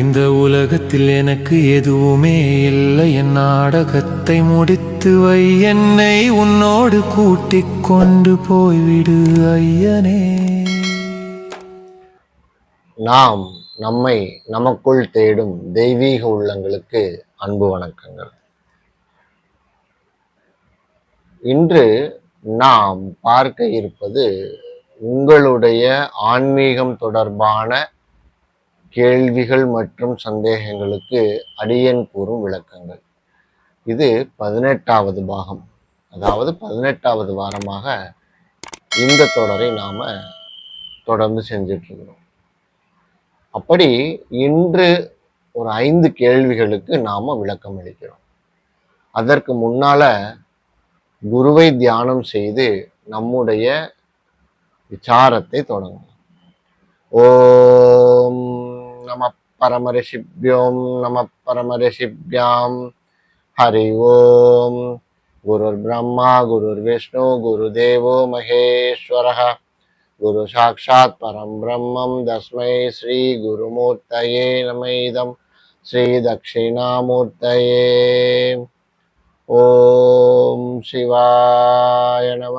இந்த உலகத்தில் எனக்கு எதுவுமே இல்லை. என் நாடகத்தை முடித்து வை, என்னை உன்னோடு கூட்டிக் கொண்டு போய்விடு ஐயனே. நாம் நம்மை நமக்குள் தேடும் தெய்வீக உள்ளங்களுக்கு அன்பு வணக்கங்கள். இன்று நாம் பார்க்க இருப்பது உங்களுடைய ஆன்மீகம் தொடர்பான கேள்விகள் மற்றும் சந்தேகங்களுக்கு அடியேன் கூறும் விளக்கங்கள். இது 18வது பாகம், அதாவது 18வது வாரமாக இந்த தொடரை நாம தொடர்ந்து செஞ்சுட்டு இருக்கிறோம். அப்படி இன்று ஒரு 5 கேள்விகளுக்கு நாம விளக்கம் அளிக்கிறோம். அதற்கு முன்னால குருவை தியானம் செய்து நம்முடைய விசாரத்தை தொடங்கலாம். ஓம் நம பரமரிஷிப்யோம் நம பரமரிஷிப்யாம். ஹரி ஓம். குருர் பிரம்மா குருர் விஷ்ணு குரு தேவோ மகேஸ்வரः. குரு சாட்சாத் பரம் பிரம்மம் தஸ்மை ஸ்ரீ குருமூர்த்தயே நம. ஸ்ரீ தட்சிணாமூர்த்தயே. ஓம் சிவாய நம.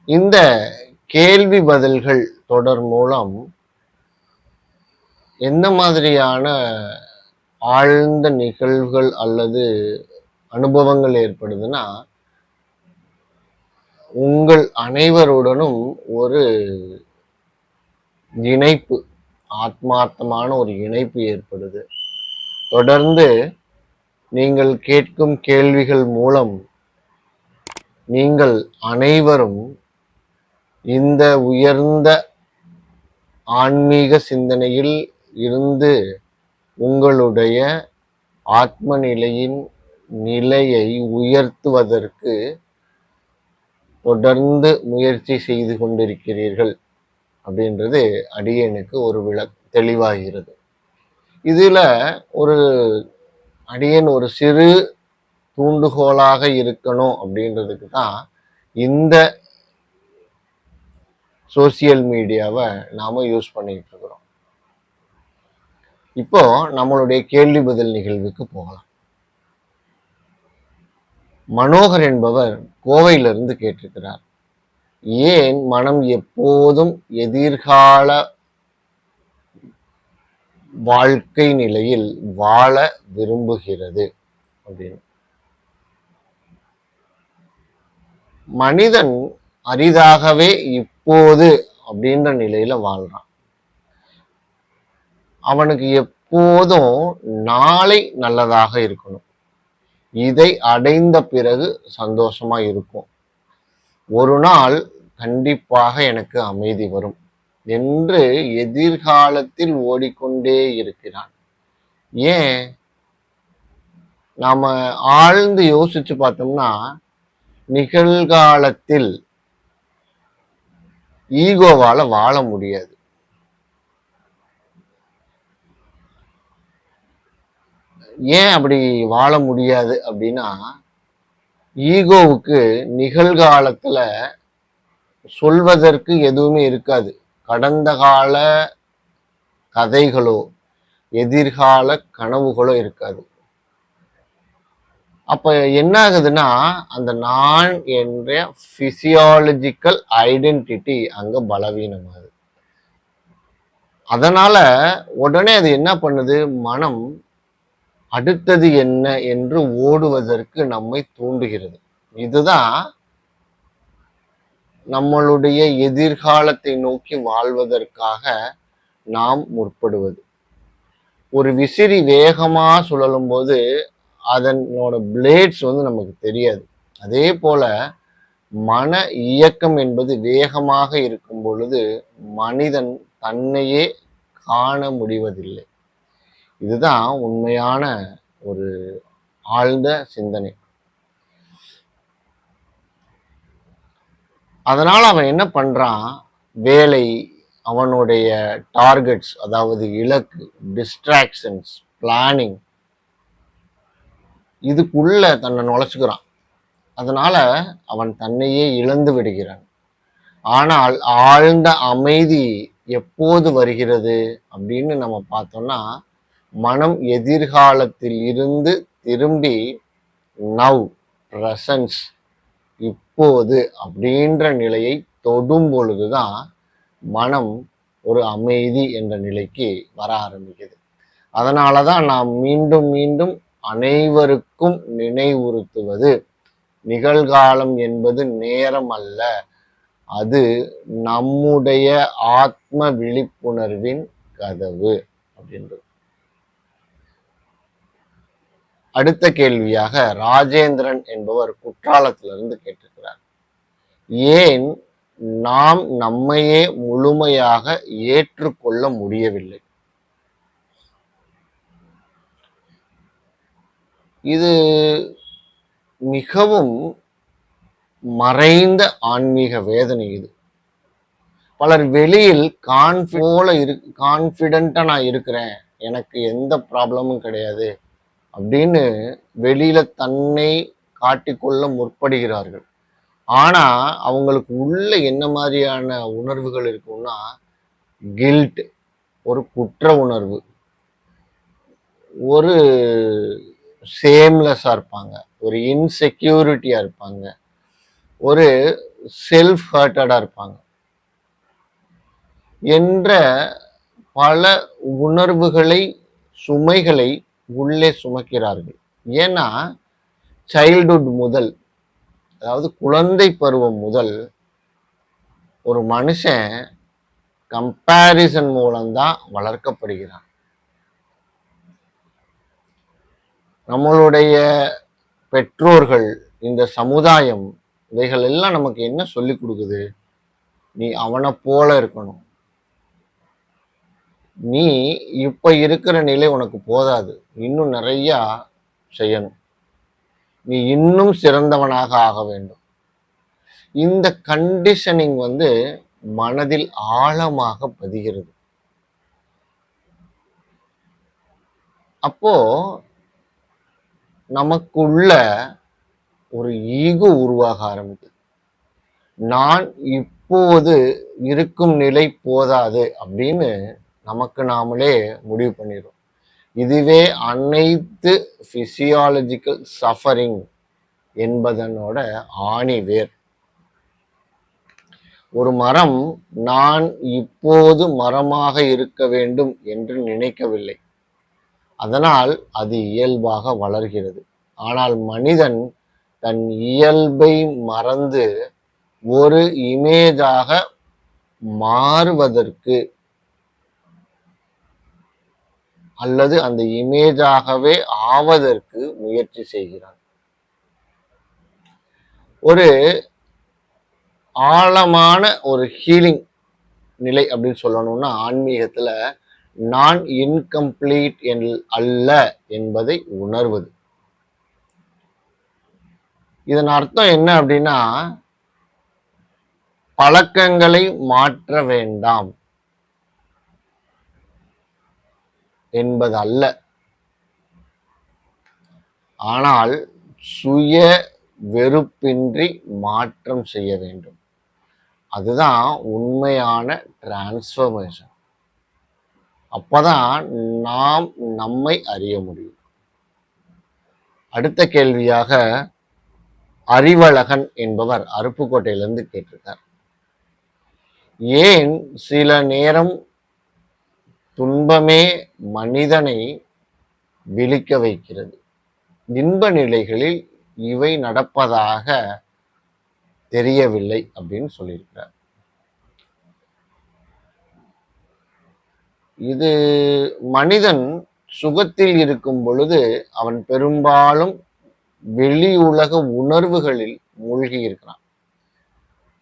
இந்த கேள்வி பதில்கள் தொடர் மூலம் என்ன மாதிரியான ஆழ்ந்த நிகழ்வுகள் அல்லது அனுபவங்கள் ஏற்படுதுன்னா, உங்கள் அனைவருடனும் ஒரு இணைப்பு, ஆத்மார்த்தமான ஒரு இணைப்பு ஏற்படுது. தொடர்ந்து நீங்கள் கேட்கும் கேள்விகள் மூலம் நீங்கள் அனைவரும் இந்த உயர்ந்த ஆன்மீக சிந்தனையில் இருந்து உங்களுடைய ஆத்ம நிலையை உயர்த்துவதற்கு தொடர்ந்து முயற்சி செய்து கொண்டிருக்கிறீர்கள் அப்படின்றது அடியேனுக்கு ஒரு தெளிவாகிறது. இதுல அடியேன் ஒரு சிறு தூண்டுகோலாக இருக்கணும் அப்படின்றதுக்கு தான் இந்த சோசியல் மீடியாவை நாம யூஸ் பண்ணிட்டு இருக்கிறோம். இப்போ நம்மளுடைய கேள்வி பதில் நிகழ்வுக்கு போகலாம். மனோகர் என்பவர் கோவையிலிருந்து கேட்டிருக்கிறார், ஏன் மனம் எப்போதும் எதிர்கால வாழ்க்கை நிலையில் வாழ விரும்புகிறது அப்படின்னு. மனிதன் அரிதாகவே இப்போது அப்படின்ற நிலையில வாழ்றான். அவனுக்கு எப்போதும் நாளை நல்லதாக இருக்கணும், இதை அடைந்த பிறகு சந்தோஷமா இருக்கும், ஒரு நாள் கண்டிப்பாக எனக்கு அமைதி வரும் என்று எதிர்காலத்தில் ஓடிக்கொண்டே இருக்கிறான். ஏன் நாம ஆழ்ந்து யோசிச்சு பார்த்தோம்னா, நிகழ்காலத்தில் ஈகோவால வாழ முடியாது. ஏன் அப்படி வாழ முடியாது அப்படின்னா, ஈகோவுக்கு நிகழ்காலத்துல சொல்வதற்கு எதுவுமே இருக்காது. கடந்த கால கதைகளோ எதிர்கால கனவுகளோ இருக்காது. அப்ப என்ன ஆகுதுன்னா, அந்த நான் என்ற பிசியாலஜிக்கல் ஐடென்டிட்டி அங்க பலவீனமாகுது. அதனால உடனே அது என்ன பண்ணுது, மனம் அடுத்தது என்ன என்று ஓடுவதற்கு நம்மை தூண்டுகிறது. இதுதான் நம்மளுடைய எதிர்காலத்தை நோக்கி வாழ்வதற்காக நாம் முற்படுவது. ஒரு விசிறி வேகமா சுழலும் போது அதனோட பிளேட்ஸ் நமக்கு தெரியாது. அதே போல மன இயக்கம் என்பது வேகமாக இருக்கும் பொழுது மனிதன் தன்னையே காண முடிவதில்லை. இதுதான் உண்மையான ஒரு ஆழ்ந்த சிந்தனை. அதனால அவன் என்ன பண்றான், வேலை, அவனுடைய டார்கெட்ஸ், அதாவது இலக்கு, டிஸ்ட்ராக்ஷன்ஸ், பிளானிங், இதுக்குள்ள தன்னை நுழைச்சுக்கிறான். அதனால அவன் தன்னையே இழந்து விடுகிறான். ஆனால் ஆழ்ந்த அமைதி எப்போது வருகிறது அப்படின்னு நம்ம பார்த்தோம்னா, மனம் எதிர்காலத்தில் இருந்து திரும்பி நவ் பிரசன்ஸ் இப்போது அப்படின்ற நிலையை தொடும் பொழுதுதான் மனம் ஒரு அமைதி என்ற நிலைக்கு வர ஆரம்பிக்குது. அதனாலதான் நாம் மீண்டும் மீண்டும் அனைவருக்கும் நினைவுறுத்துவது, நிகழ்காலம் என்பது நேரம் அல்ல, அது நம்முடைய ஆத்ம விழிப்புணர்வின் கதவு அப்படின்றது. அடுத்த கேள்வியாக ராஜேந்திரன் என்பவர் குற்றாலத்திலிருந்து கேட்டிருக்கிறார். ஏன் நாம் நம்மையே முழுமையாக ஏற்றுக்கொள்ள முடியவில்லை? இது மிகவும் மறைந்த ஆன்மீக வேதனை. இது பலர் வெளியில் கான்ஃபிடென்ட்டா நான் இருக்கிறேன், எனக்கு எந்த ப்ராப்ளமும் கிடையாது அப்படின்னு வெளியில தன்னை காட்டிக்கொள்ள முற்படுகிறார்கள். ஆனா அவங்களுக்கு உள்ள என்ன மாதிரியான உணர்வுகள் இருக்கும்னா, கில்ட், ஒரு குற்ற உணர்வு, ஒரு சேம்லெஸ்ஸா இருப்பாங்க, ஒரு இன்செக்யூரிட்டியா இருப்பாங்க, ஒரு செல்ஃப் ஹர்ட்டடா இருப்பாங்க என்ற பல உணர்வுகளை, சுமைகளை உள்ளே சுமக்கிறார்கள். ஏன்னா சைல்ட்ஹுட் முதல், அதாவது குழந்தை பருவம் முதல் ஒரு மனுஷன் கம்பேரிசன் மூலம்தான் வளர்க்கப்படுகிறான். நம்மளுடைய பெற்றோர்கள், இந்த சமுதாயம், இவைகள் எல்லாம் நமக்கு என்ன சொல்லி கொடுக்குது? நீ அவனை போல இருக்கணும், நீ இப்ப இருக்கிற நிலை உனக்கு போதாது, இன்னும் நிறைய செய்யணும், நீ இன்னும் சிறந்தவனாக ஆக வேண்டும். இந்த கண்டிஷனிங் மனதில் ஆழமாக பதிகிறது. அப்போ நமக்குள்ள ஒரு ஈகோ உருவாக ஆரம்பிக்குது. நான் இப்போது இருக்கும் நிலை போதாது அப்படின்னு நமக்கு நாமளே முடிவு பண்ணிடுறோம். இதுவே அனைத்து பிசியாலஜிக்கல் சஃபரிங் என்பதனோட ஆணிவேர். ஒரு மரம் நான் இப்போது மரமாக இருக்க வேண்டும் என்று நினைக்கவில்லை, அதனால் அது இயல்பாக வளர்கிறது. ஆனால் மனிதன் தன் இயல்பை மறந்து ஒரு இமேஜாக மாறுவதற்கு அல்லது அந்த இமேஜாகவே ஆவதற்கு முயற்சி செய்கிறான். ஒரு ஆழமான ஒரு ஹீலிங் நிலை அப்படின்னு சொல்லணும்னா, ஆன்மீகத்துல நான் இன்கம்ப்ளீட் அல்ல என்பதை உணர்வது. இதன் அர்த்தம் என்ன அப்படின்னா, பழக்கங்களை மாற்ற வேண்டாம் என்பது அல்ல, ஆனால் சுய வெறுப்பின்றி மாற்றம் செய்ய வேண்டும். அதுதான் உண்மையான டிரான்ஸ்ஃபர்மேஷன். அப்பதான் நாம் நம்மை அறிய முடியும். அடுத்த கேள்வியாக அறிவழகன் என்பவர் அருப்புக்கோட்டையிலிருந்து கேட்டிருக்கார். ஏன் சில நேரம் துன்பமே மனிதனை விழிக்க வைக்கிறது? இன்ப நிலைகளில் இவை நடப்பதாக தெரியவில்லை அப்படின்னு சொல்லியிருக்கிறார். இது மனிதன் சுகத்தில் இருக்கும் பொழுது அவன் பெரும்பாலும் வெளி உலக உணர்வுகளில் மூழ்கி இருக்கிறான்.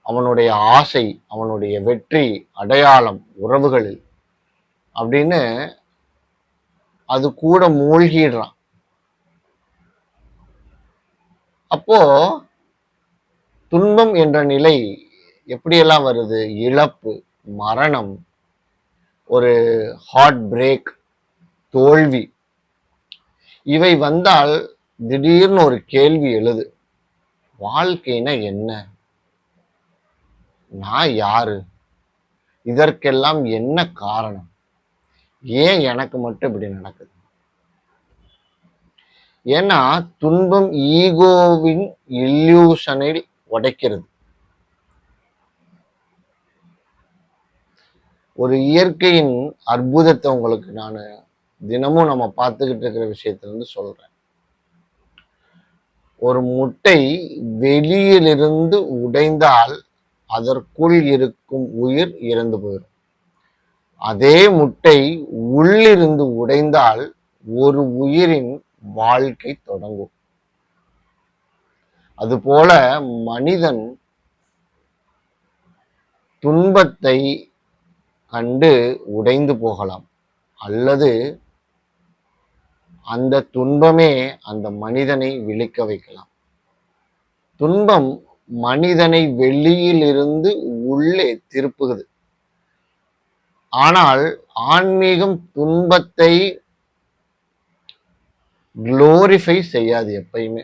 அவனுடைய ஆசை, அவனுடைய வெற்றி, அடையாளம், உறவுகளில் அப்படின்னு அது கூட மூழ்கிடுறான். அப்போ துன்பம் என்ற நிலை எப்படியெல்லாம் வருது? இழப்பு, மரணம், ஒரு ஹார்ட் பிரேக், தோல்வி, இவை வந்தால் திடீர்னு ஒரு கேள்வி எழுது, வாழ்க்கைனா என்ன? நான் யாரு? இதற்கெல்லாம் என்ன காரணம்? ஏன் எனக்கு மட்டும் இப்படி நடக்குது? ஏன்னா துன்பம் ஈகோவின் இல்லூஷனில் உடைக்கிறது. ஒரு இயற்கையின் அற்புதத்தை உங்களுக்கு நான் தினமும் நம்ம பார்த்துக்கிட்டு இருக்கிற விஷயத்துல இருந்து சொல்றேன். ஒரு முட்டை வெளியிலிருந்து உடைந்தால் அதற்குள் இருக்கும் உயிர் இறந்து போயிடும். அதே முட்டை உள்ளிருந்து உடைந்தால் ஒரு உயிரின் வாழ்க்கை தொடங்கும். அதுபோல மனிதன் துன்பத்தை கண்டு உடைந்து போகலாம், அல்லது அந்த துன்பமே அந்த மனிதனை விழிக்க வைக்கலாம். துன்பம் மனிதனை வெளியிலிருந்து உள்ளே திருப்புகிறது. ஆனால் ஆன்மீகம் துன்பத்தை குளோரிஃபை செய்யாது எப்பயுமே.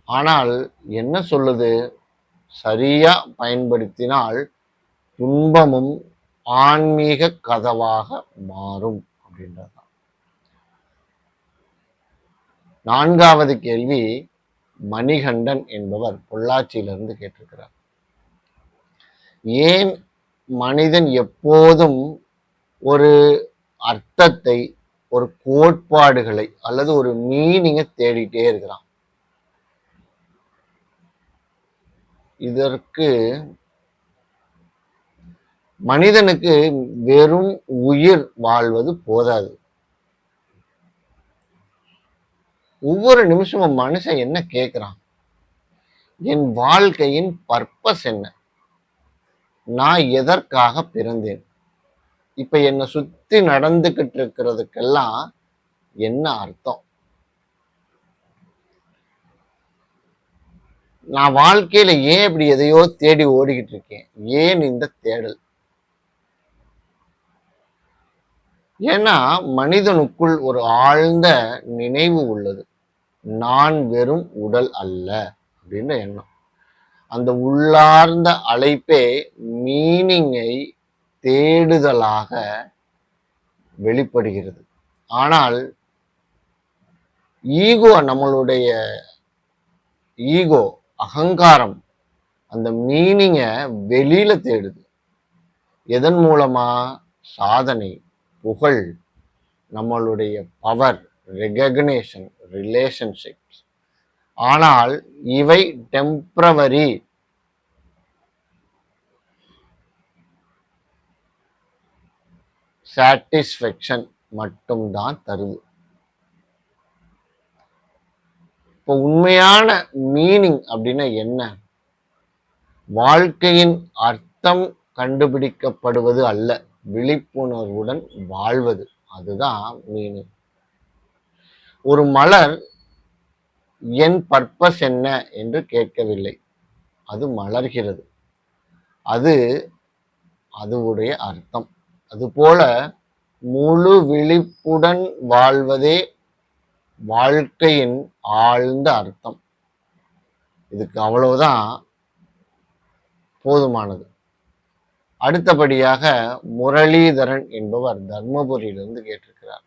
ஆனால் என்ன சொல்லுது? சரியா பயன்படுத்தினால் துன்பமும் ஆன்மீக கதவாக மாறும் அப்படின்றது. 4வது கேள்வி மணிகண்டன் என்பவர் பொள்ளாச்சியிலிருந்து கேட்டிருக்கிறார். ஏன் மனிதன் எப்போதும் ஒரு அர்த்தத்தை, ஒரு கோட்பாடுகளை அல்லது ஒரு மீனிங்கை தேடிட்டே இருக்கிறான்? இதற்கு மனிதனுக்கு வெறும் உயிர் வாழ்வது போதாது. ஒவ்வொரு நிமிஷமும் மனுஷன் என்ன கேட்கிறான்? என் வாழ்க்கையின் பர்பஸ் என்ன? நான் எதற்காக பிறந்தேன்? இப்ப என்னை சுத்தி நடந்துகிட்டு இருக்கிறதுக்கெல்லாம் என்ன அர்த்தம்? நான் வாழ்க்கையில ஏன் இப்படி எதையோ தேடி ஓடிக்கிட்டு இருக்கேன்? ஏன் இந்த தேடல்? ஏன்னா மனிதனுக்குள் ஒரு ஆழ்ந்த நினைவு உள்ளது. நான் வெறும் உடல் அல்ல அப்படின்ற எண்ணம். அந்த உள்ளார்ந்த அழைப்பே மீனிங்கை தேடுதலாக வெளிப்படுகிறது. ஆனால் நம்மளுடைய ஈகோ, அகங்காரம் அந்த மீனிங்கை வெளியில தேடுது. எதன் மூலமா? சாதனை, புகழ், நம்மளுடைய பவர், ரெகக்னேஷன், ரிலேஷன்ஷிப்ஸ். ஆனால் இவை டெம்பரவரி. சாட்டிஸ்ஃபேக்ஷன் மட்டும்தான் தருது. இப்போ உண்மையான மீனிங் அப்படின்னா என்ன? வாழ்க்கையின் அர்த்தம் கண்டுபிடிக்கப்படுவது அல்ல, விழிப்புணர்வுடன் வாழ்வது. அதுதான் மீனிங். ஒரு மலர் என் பர்பஸ் என்ன என்று கேட்கவில்லை, அது மலர்கிறது. அது அதுவுடைய அர்த்தம். அதுபோல முழு விழிப்புடன் வாழ்வதே வாழ்க்கையின் ஆழ்ந்த அர்த்தம். இதுக்கு அவ்வளவுதான் போதுமானது. அடுத்தபடியாக முரளிதரன் என்பவர் தர்மபுரியிலிருந்து கேட்டிருக்கிறார்.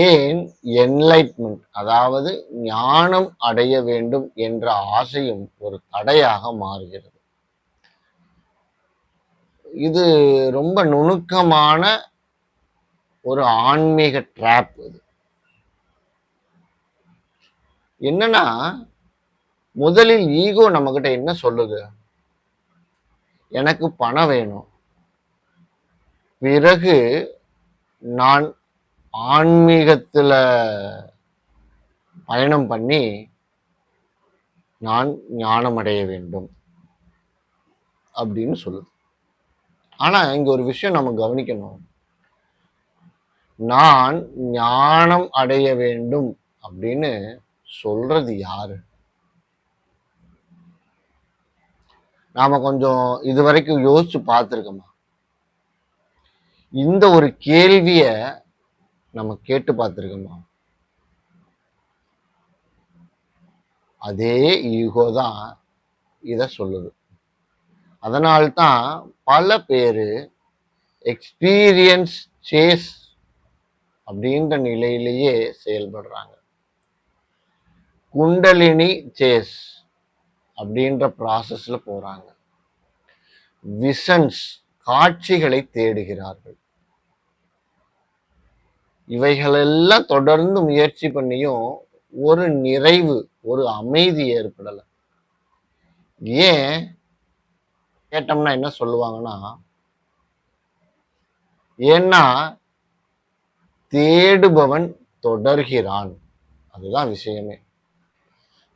ஏன் என்லைட்மெண்ட், அதாவது ஞானம் அடைய வேண்டும் என்ற ஆசையும் ஒரு தடையாக மாறுகிறது? இது ரொம்ப நுணுக்கமான ஒரு ஆன்மீக ட்ராப். இது என்னன்னா, முதலில் ஈகோ நம்ம கிட்ட என்ன சொல்லுது? எனக்கு பணம் வேணும், பிறகு நான் ஆன்மீகத்துல பயணம் பண்ணி நான் ஞானம் அடைய வேண்டும் அப்படின்னு சொல்லுது. ஆனா இங்க ஒரு விஷயம் நம்ம கவனிக்கணும். நான் ஞானம் அடைய வேண்டும் அப்படின்னு சொல்றது யாரு? நாம கொஞ்சம் இதுவரைக்கும் யோசிச்சு பார்த்துருக்கோமா? இந்த ஒரு கேள்விய நம்ம கேட்டு பார்த்துருக்கோமா? அதே ஈகோ தான் இதை சொல்லுது. அதனால்தான் பல பேரு எக்ஸ்பீரியன்ஸ் சேஸ் அப்படின்ற நிலையிலேயே செயல்படுறாங்க. குண்டலினி சேஸ் அப்படின்ற ப்ராசஸ்ல போறாங்க. விஷன்ஸ் காட்சிகளை தேடுகிறார்கள். இவைகளெல்லாம் தொடர்ந்து முயற்சி பண்ணியும் ஒரு நிறைவு, ஒரு அமைதி ஏற்படல. ஏன் கேட்டோம்னா என்ன சொல்லுவாங்கன்னா, ஏன்னா தேடுபவன் தொடர்கிறான். அதுதான் விஷயமே.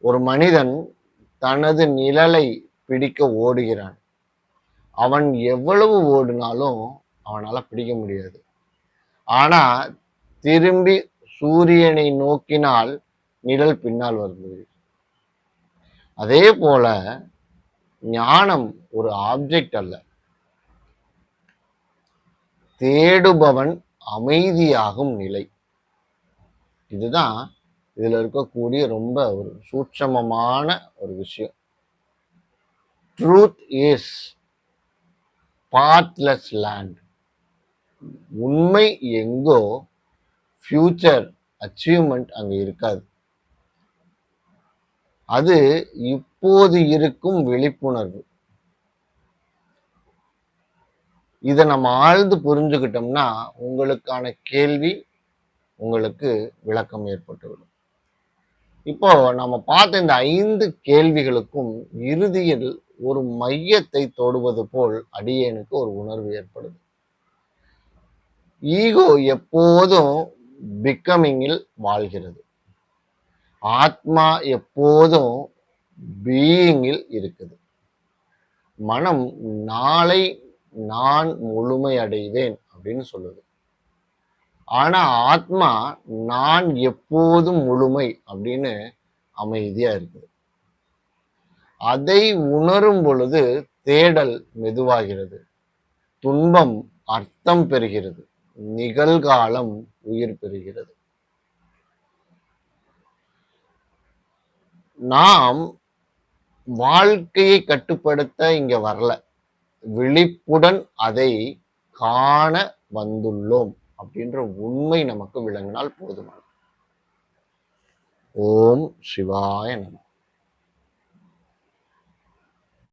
ஒரு மனிதன் தனது நிழலை பிடிக்க ஓடுகிறான். அவன் எவ்வளவு ஓடினாலும் அவனால பிடிக்க முடியாது. ஆனா திரும்பி சூரியனை நோக்கினால் நிழல் பின்னால் வருகிறது. அதே போல ஞானம் ஒரு ஆப்ஜெக்ட் அல்ல. தேடுபவன் அமைதியாகும் நிலை. இதுதான் இதுல இருக்கக்கூடிய ரொம்ப ஒரு சூட்சமமான ஒரு விஷயம். Truth is pathless land. உண்மை எங்கோ ஃபியூச்சர் அச்சீவ்மெண்ட் அங்க இருக்காது. அது இப்போது இருக்கும் விழிப்புணர்வு. இதை நம்ம ஆழ்ந்து புரிஞ்சுக்கிட்டோம்னா உங்களுக்கான கேள்வி உங்களுக்கு விளக்கம் ஏற்பட்டுவிடும். இப்போ நம்ம பார்த்த இந்த 5 கேள்விகளுக்கும் இறுதியில் ஒரு மையத்தை தொடுவது போல் அடியேனுக்கு ஒரு உணர்வு ஏற்படுது. ஈகோ எப்போதும் பிகமிங்கில் வாழ்கிறது. ஆத்மா எப்போதும் பீயிங்கில் இருக்குது. மனம் நாளை நான் முழுமை அடைவேன் அப்படின்னு சொல்லுது. ஆனா ஆத்மா நான் எப்போதும் முழுமை அப்படின்னு அமைதியா இருக்குது. அதை உணரும் பொழுது தேடல் மெதுவாகிறது. துன்பம் அர்த்தம் பெறுகிறது. நிகழ்காலம் உயிர் பெறுகிறது. நாம் வாழ்க்கையை கட்டுப்படுத்த இங்க வரல. விழிப்புடன் அதை காண வந்துள்ளோம் அப்படின்ற உண்மை நமக்கு விளங்கினால் போதுமானது. ஓம் சிவாய நமः.